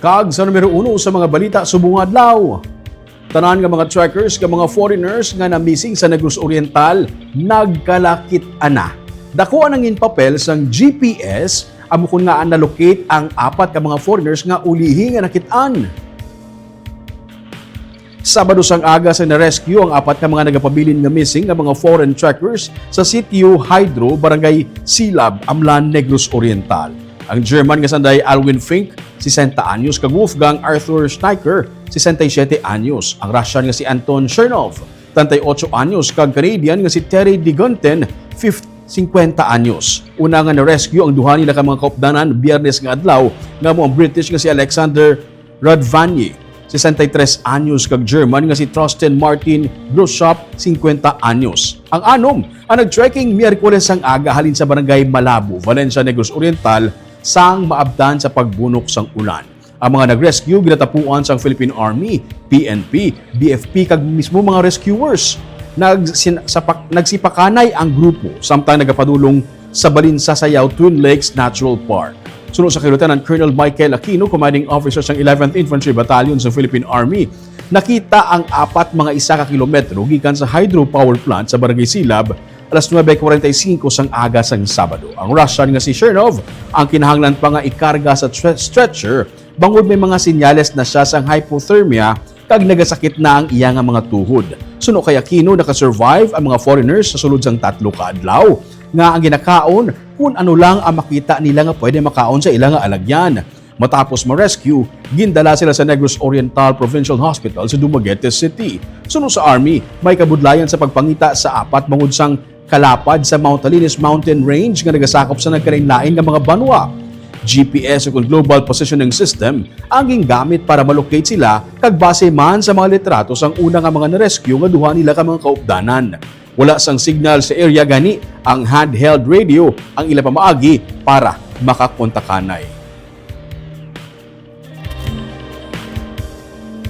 Kag sa numero 1 sa mga balita subong adlaw. Tanan nga mga trekkers nga mga foreigners nga na-missing sa Negros Oriental nagkalakit-ana. Dako anangin papel sang GPS amo kun nga na-locate ang apat ka mga foreigners nga ulihi nga nakitaan. Sabado sang aga sa na-rescue ang apat ka mga nagapabilin nga missing nga mga foreign trekkers sa sitio Hydro, Barangay Silab, Amlan, Negros Oriental. Ang German nga sanday Alwin Fink, 60 anyos, kag Wolfgang Arthur Steiker, 67 anyos. Ang Russian nga si Anton Chernov, 38 anyos, kag Canadian nga si Terry Digonten, 50 anyos. Una nga na-rescue ang duha nila ka mga kaupdanan Biyernes nga adlaw nga mo ang British nga si Alexander Radvanye, 63 anyos, kag German nga si Trosten Martin Groshop, 50 anyos. Ang anom ang nag-trekking Miyerkules ang aga halin sa Barangay Malabo, Valencia, Negros Oriental sang maabdan sa pagbunok sang ulan. Ang mga nag-rescue ginatapuan sang Philippine Army, PNP, BFP kag mismo mga rescuers. Nagsipakanay ang grupo samtang nagapadulong sa Balinsa Sayaw Twin Lakes Natural Park. Sunod sa kay Lieutenant Colonel Michael Aquino, Commanding Officer ng 11th Infantry Battalion sa Philippine Army, nakita ang apat mga 1 kilometro gikan sa hydro power plant sa Barangay Silab alas 9:45 sang aga sang Sabado. Ang Russian nga si Chernov ang kinahanglan pa nga ikarga sa stretcher bangod may mga sinyales na siya sang hypothermia kag nagasakit na ang iya nga mga tuhod. Suno kay Aquino nakasurvive ang mga foreigners sa sulod sang 3 ka adlaw nga ang ginakaon kung ano lang ang makita nila nga pwede makaon sa ilang alagyan. Matapos ma-rescue, gindala sila sa Negros Oriental Provincial Hospital sa Dumaguete City. Sunod sa Army, may kabudlayan sa pagpangita sa apat bangod sang kalapad sa Mount Alinis Mountain Range nga nagasakop sa nagkalain-lain nga mga banwa. GPS o Global Positioning System ang gingamit para malocate sila kag base man sa mga litrato sang una nga mga na-rescue nga duha nila ka mga kaupdanan. Wala sang signal sa area gani ang handheld radio ang ila pamaagi para makakontakanay.